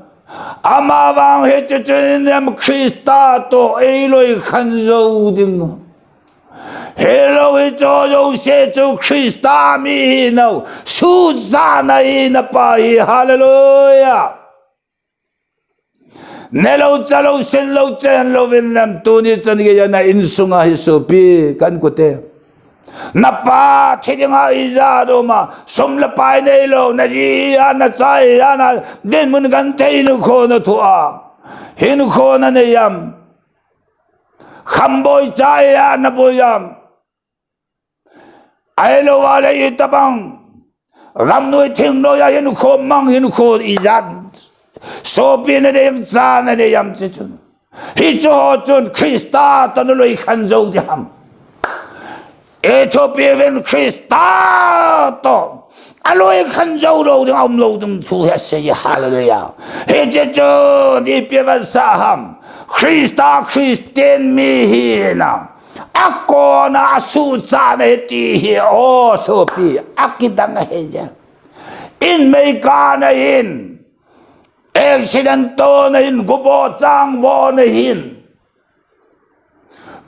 ama wang he chen nem Krista to eloi khan jo ding Hello, it's all said to Christa me no Susanna in a pie, hallelujah. Nello Talo Sen Lo Chen Lovin them to this and Yana in Sunga Hisopi, Cancote. Napa, Tidinga Izadoma, some la Pinelo, Nadia, Natayana, then Mungantain corner to a Hinukona Nayam. Hamboy Chaya Naboyam. I know what I eat abang. Ramno ting no ya in ko mang in ko izad. So bin a dem san and a yam chichun. He chon Christa tonului hanzo diam. Ethiopian Christa. Alloy hanzo lo the umloadum to say hallelujah. He chichun if you ever saham. Christa Christian me here now. Ako na asusa na iti here oh so pi akitang heja in may ka na hin accidento na hin gubo chang bo na hin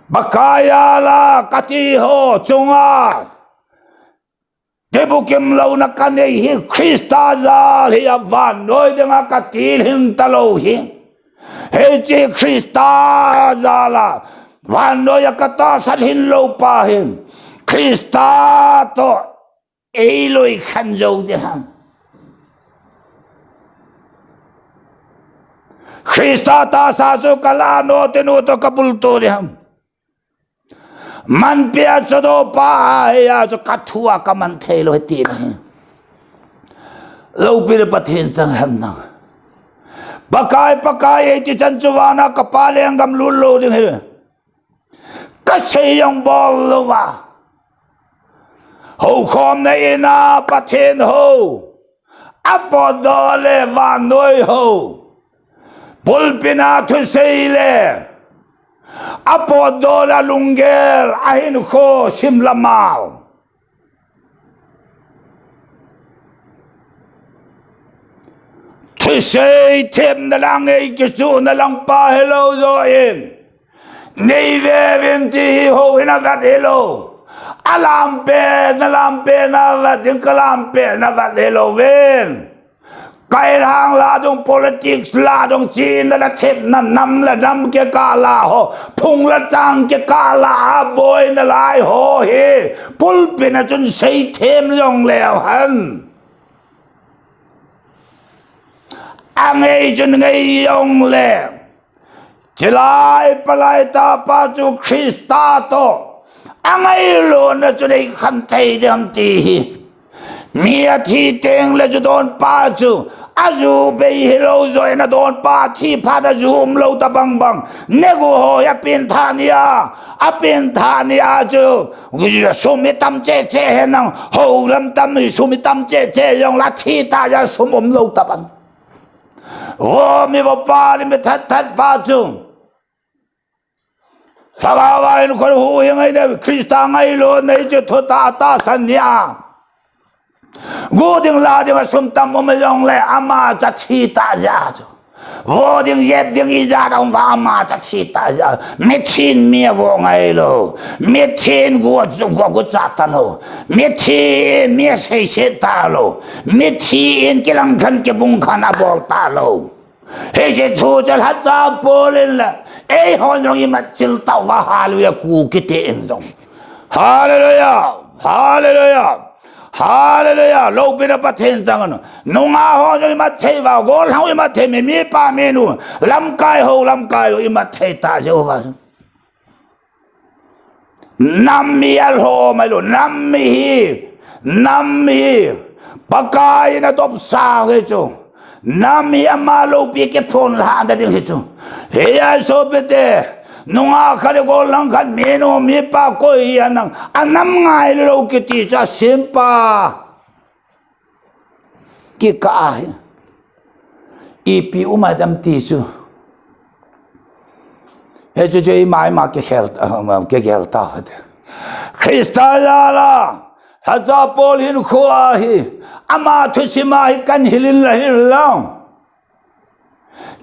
bakaya la katiho chunga debukim law na kanay hi Krista zal hi avan noy de nga katil hin talo hi heji Krista zala Vano ya kata salhin lo pahin Krista to eloi khanjo deham Krista ta saso kala no tenu to kapulto deham man pia chodo pa ya jo kathua kaman thelo heti na lo pir pathin chang ham na pakai ti chanchuwana kapale angam lulo ding he Kasi yung bol wa Ho kom na ina patin ho Apo dole vanoy ho Pulpina tu seile Apo dola lungel ahin ko simlamal Tu say tim na lang ikisu na lang pa hello zoin Neve venti ho ina vat hello alampe na vat din kalampe na vat hello ven kai hang la dong politics la dong chin la thep na nam la nam ke ka la ho phung la chang ke ka la boy na lai ho he pul pe na chun sei them long leo han angai chun ngai yong le Chilai palai ta pa chu Krista to angai lo na chu dei khan thei dam ti mia thi teng le chu don pa chu azu be hello zo na don pa thi pa da zum lo ta bang bang nego ho ya pin thania a pin thania chu gu so mi tam che che he nang ho lam tam mi so mi tam che che yong la thi ta ya so mom lo ta bang Oh, mi va pari mi that pa chu. Sabawa in ko hu ngai ne Krista ngai lo nei chu tho ta san ya. Go ding la ding sum tam mo me yong le ama cha thi ta ja chu. vô tiếng dẹp tiếng y ra đồng vào mà chắc chỉ ta ra mẹ thiên mẹ vô ngay lo mẹ thiên của cha ta lo mẹ thiên mẹ say sẽ ta lo mẹ thiên cái lăng khăn cái bung khăn abol ta lo hết cái thu cho hết cha bolin là ấy hòn rong mà chịu tao và hallelujah cu cái tiền rong hallelujah hallelujah Hallelujah, lâu bên bắt thiên rằng nó nông á ho rồi mà thấy vào gol hao mà thấy mi pa menu làm cái hồ mà thấy ta rồi vào năm mi al ho mà lo năm mi pakai na top sa cái chỗ năm mi ama lâu bị cái phone là đã cái chỗ hey so bete nông á khai gol lang khai menu mi pa coi anh năm ngày lâu cái tí cha simpa cái cái ipi umadam tisu hết cho chơi mãi mà cái gel tao hết Christa la haza Paul hin khoa hi ama thusima hi kan hilin la hilang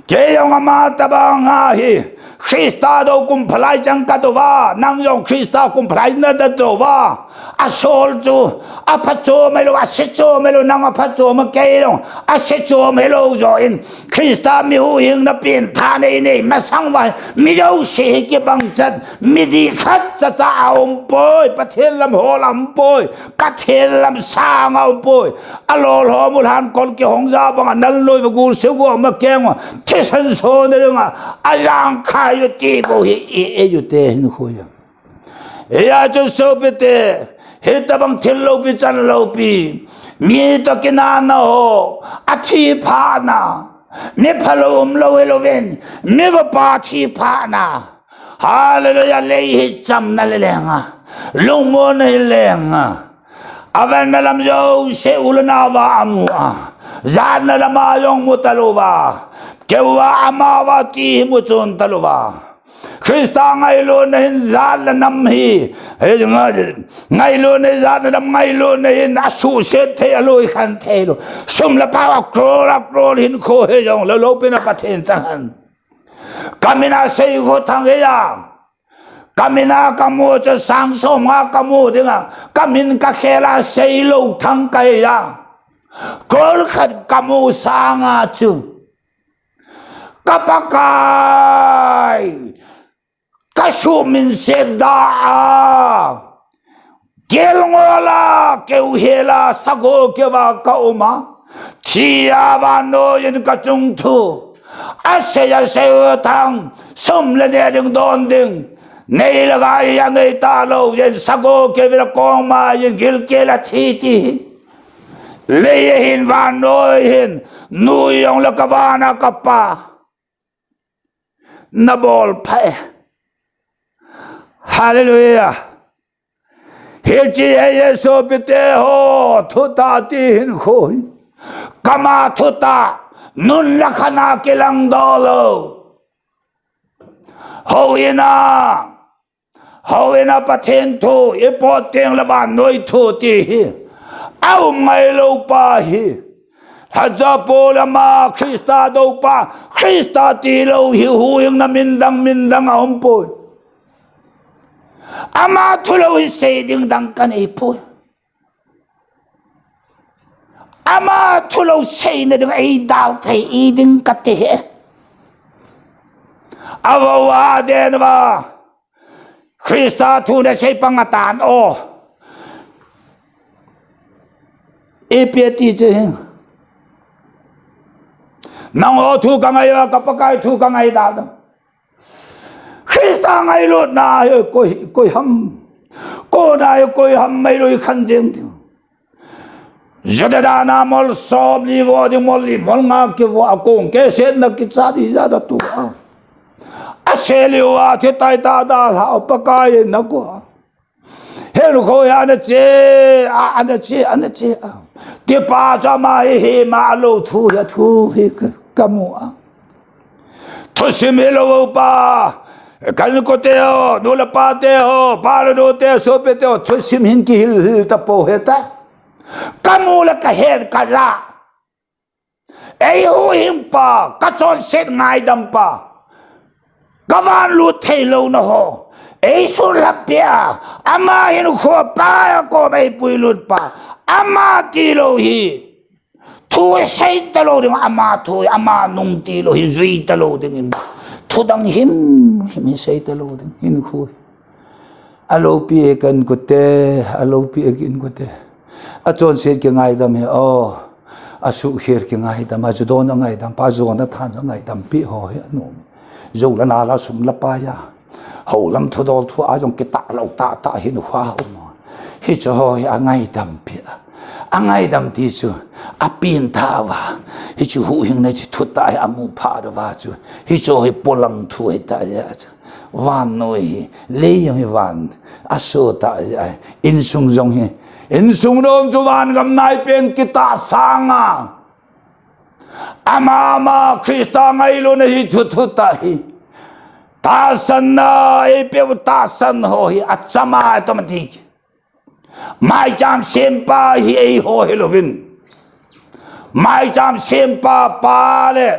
cái ông ama tabang hi Christa đâu cũng phải chẳng cả đâu va năng用 Christa cũng phải nên đâu va a sol chu a phát chu mấy lô a set chu mấy lô năng a phát chu mà cái đâu a set chu mấy lô rồi Christa mi hu hình nó biến thà này mà sang vậy mi đâu sẽ cái bằng chân mi đi khát cha ông bôi bắt thiên làm hồ làm bôi cắt thiên làm sang ông bôi a lô hồ một hàn con cái hồng gia bằng nâng lôi và gu siêu gu mà keng mà thế sân số này mà a lang khai yo ti bo hi yo te hin khoi ya cho so bete hết bằng thiên lâu bị chân lâu bị mi to cái na ho a thi pha na mi phalo lâu ven mi va pa thi pha na hallelujah lei hi cham na le lenga lung mo na lenga avan na lam yo se ulna wa amua zan na lam ayong mutalova kewa amawa ti mu chon talova Christa ngay luôn nên gian là năm hi ngay luôn nên gian là năm ngay luôn nên đã su xét thế lôi khăn thế rồi xung là bao cro hin khô hết rồi lâu bên là bắt thiên chẳng Kamina xây go thang ấy à Kamina kamu cho sang sông ha kamu đấy à Kamin ka khela xây lâu thang cái à Kol khad kamu sang à chứ Kapakai Kasu min seda Gelngola keuhela sago kewa kauma Chia va no yin ka chung thu Aseya seyo thang Sum le de ding don ding Nei la ga ya nei ta lo yin sago kewa kong ma yin gil ke la thi ti Le hin va no hin Nu yong la kawana kapa Nabol pae Hallelujah. Hichi Yesu pite ho thuta tin khoi. Kama thuta nun lakhana kilang dolo. Hoina pathen thu ipoteng laban noi thu ti. Au mai lo pa hi. Hajapo lama Krista do pa. Krista ti lo hi huyang na mindang aumpo. Ama thulo hi say ding dang kan ipo. Ama thulo say na ding ay dal tay iding kate. Awawa den ba. Krista thu na say pangatan o. Ipiati jeng. Nang o thu ka ngayon kapakay thu ka ngayon dadang. Krista ngay luôn na coi hâm cô na coi hâm mấy đôi khăn riêng thì giờ đã na mol sop đi vô đi mol nga cái vợ cùng cái sen là cái cha đi ra đó tu à xe liu à thế tay ta đã hảo bác cái nó quá hết lúc hồi anh chị tiếp ba cho mà hi mà lâu thu hi cái mua thôi xem lâu ba Kan ko teo nula pa teo para do teo so pe teo thusim hin ki hil ta po heta kamula ka head kala ấy hu hiểm pa các chọn xét ngay đâm pa các van lụt thấy lâu nó ho ấy số lập bia ama hin khua pa có mấy bùi lụt pa ama ti lâu hi thôi say ta lâu đừng ama thôi ama nung ti lâu hi duy ta lâu đừng thu đăng hiểm say ta lâu đừng hin khua alo pi kan ko te alo pi kin ko te a chon set ke ngai dam he o a su kher ke ngai dam a don ngai dam pa zo na than ngai dam pi ho he no zo la na la sum la pa ya ho lam thu dol thu a jong ke ta lo ta hin hwa ho hi cho ho a ngai dam pi a ngai dam ti chu a pin tha wa hi chu hu hing na chu thu ta a mu pha da wa chu hi cho hi polang thu he ta ya van noi lấy yang van aso ta in sung jong he in sung dom chu van gam nai pen kita sanga ama krista ngai lo na hi thu ta hi ta san na e pe ta san ho hi achama automatic mai cham sempa hi e ho helovin mai cham sempa pa le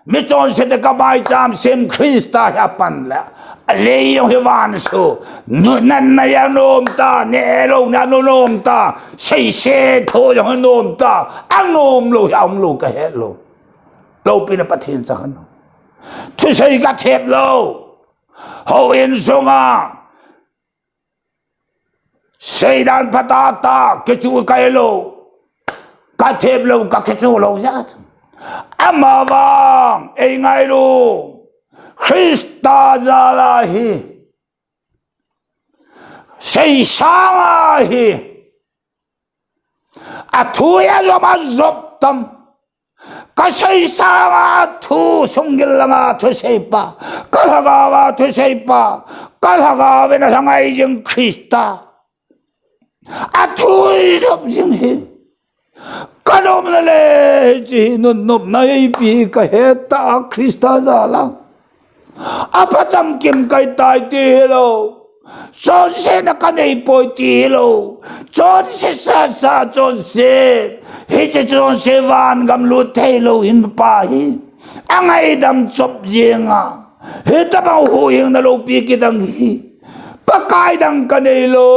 mi chon se de ka mai cham sem krista ha pan la lấy ông hivan số năn này anh ôm ta nè lâu năn ôm ta xây xe thôi anh ôm ta anh ôm lâu ông lâu cái hết lâu lâu bên nó bắt thiên chắc hắn thứ xây cái thép lâu hậu yên sông à xây đàn patata cái chú cái lâu cái thép lâu cái chú lâu ra ama vang ấy ngay luôn Krista zalahi sei sangahi atuya zoma zoptam ka sei sanga thu sungilanga thu seipa kalagawa thu seipa kalagawa na sangai jing Krista atui zop jing hi kanom le ji nun nop nai pi ka heta Krista zala apa cham kim kai tai ti lo chon se na ka nei poi ti lo chon se sa chon se he che chon se van gam lu thei lo hin pa hi angai dam chop jenga he ta ba hu yeng na lo pi ki dang hi pa kai dang ka nei lo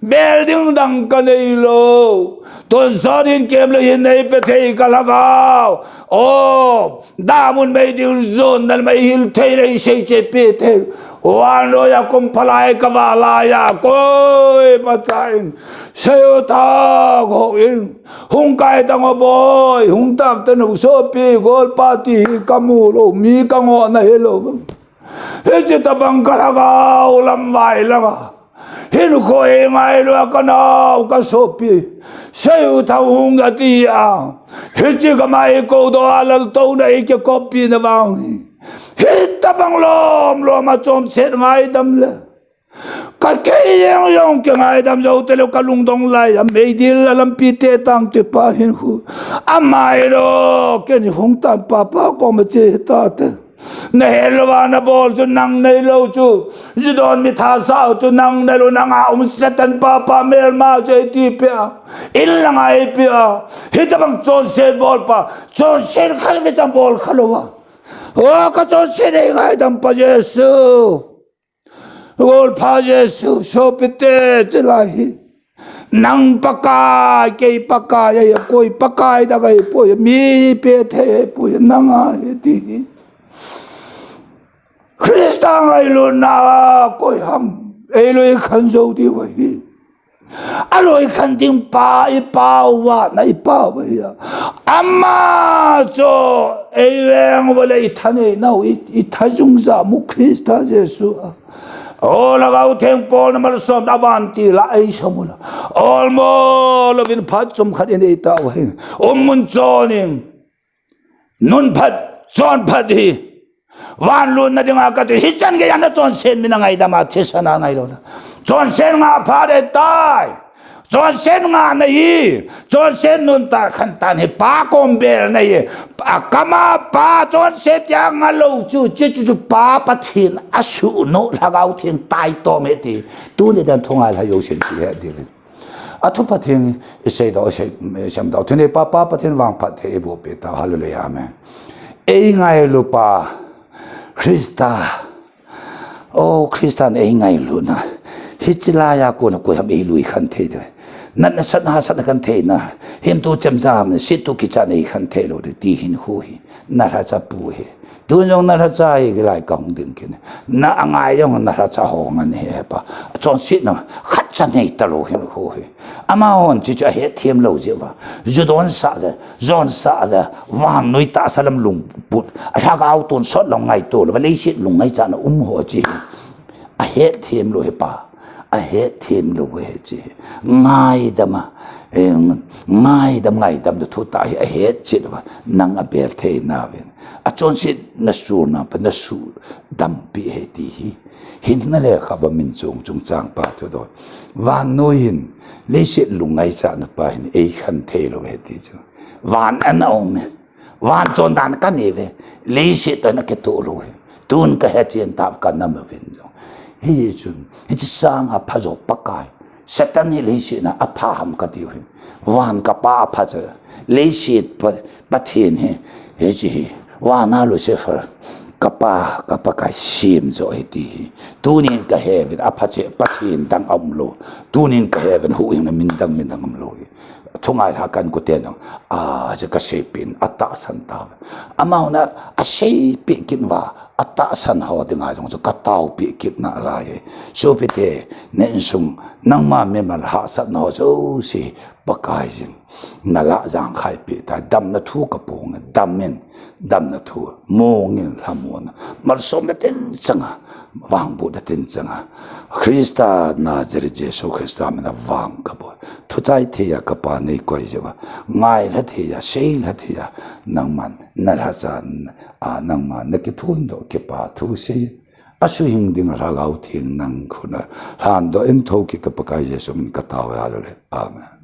building dang ka nei lo ton sorin kem lo hin nei pe thei ka lagao oh damun mai dil zon dal mai hil thei rei sei che pe thei wano ya kum palai ka wala ya koi machain sayo ta go in hung kai tang boy hung tak tan so pi gol party kamu lo mi ka ngo na hello he che ta bang ka lagao lam vai laga hin ko e mai lo ka na ka so pi sayo ta hung ga ti a he che ka mai ko do alal to na e ke copy na bang hít bang lom mà chom xét ngay đâm le cái yang cái ngay đâm dâu tê cái lung dong lại mấy đi là làm pi tê tăng tê pa hin hu amai đó cái hung tan papa có mà chết ta tê này lo na bol chu nang nei lo chu jidon mi tha sao chu nang nei lo nang a setan papa mel ma che ti pia in la ngai pia hít bang chon xét bol pa chon xét khal ke cham bol khalowa oh ka chon se dei ngai dam pa Jesu gol pa Jesu so pite chelai nang paka ke paka ya koi paka da gai po mi pe the po nang a ti Krista ngai lo na koi ham e lo khan zo ti wa hi aloi khan ting pa i pa wa na i pa wa ya amma cho eeng vole ithane nau i thajung za mu Krista Jesu o lagau theng pol namal som avanti la ai samula olmo lovin phat chom khat ene ta wa mun chonim nun phat chon phat hi van lun na dinga ka hi chan ge yana chon sen mina ngai da ma thesana ngai lo chon sen nga pha de tai chon sen nga nei chon sen nun ta khan tan he pa kom ber nei akama pa chon set yang nga lo chu chu pa pathin asu no lagau thing tai to me ti tu ne dan thonga la yo sen ti he de a thu pa thing isei do sei sam do thune pa pa pa thin wang phat the bo pe ta hallelujah amen ei ngai lu pa Krista oh Kristan ei ngai lu na hichila ya ko na ko ham ei lui khan the de nan na sat na kan the na hem to cham jam sit to ki cha nei khan the lo de ti hin hu hi na ra cha pu he du yong na ra cha ai ge lai kong ding kin na angai yong na ra cha ho ngan he pa chon sit na khat cha nei ta lo hin hu he ama on chi cha he them lo je wa ju don sa de zon sa de wan noi ta salam lung put a ha ga au ton sot long ngai to lo le sit lung ngai cha na ho chi a he them lo he pa a he them lo we chi ngai da ma ngai dam de thu ta a he chi wa nang a ber the na ven a chon sit na su na pa na su dam pi he ti hi hin na le kha ba min chung chang pa to do van no hin le sit lungai cha na pa hin e khan the lo he ti chu van an ong van chon dan ka ne ve le sit ta na ke to lo tun ka he chen ta ka na ma ven jo hi chun hi sang a pha zo pa kai satan hi le sit na a pha ham ka ti hin van ka pa pha cha le sit pa thin he chi wa na lo se fa kapa ka sim zo eti tunin ka heaven apache pathin dang amlo tunin ka heaven hu in min dang amlo thungai ha kan ko te no a je ka shepin ata san ta amauna a shepi kinwa ata san ho de ngai jong ka tau pi kit na la ye so pe te nen sung nang ma me mal ha sat no so si pakai jin na la jang khai pi ta dam na thu ka pung dam na thu mo ngin lamon mal som na ten changa wang bu da ten changa Krista Nazare Jesu Krista me na wang ka bo thu chai the ya ka pa nei koi je ba ngai la the ya sei la the ya nang man na ra chan a nang man na ki thun do ke pa thu se asu hing ding ra gau thing nang khuna han do en tho ki ka pa kai Jesu min ka ta wa le amen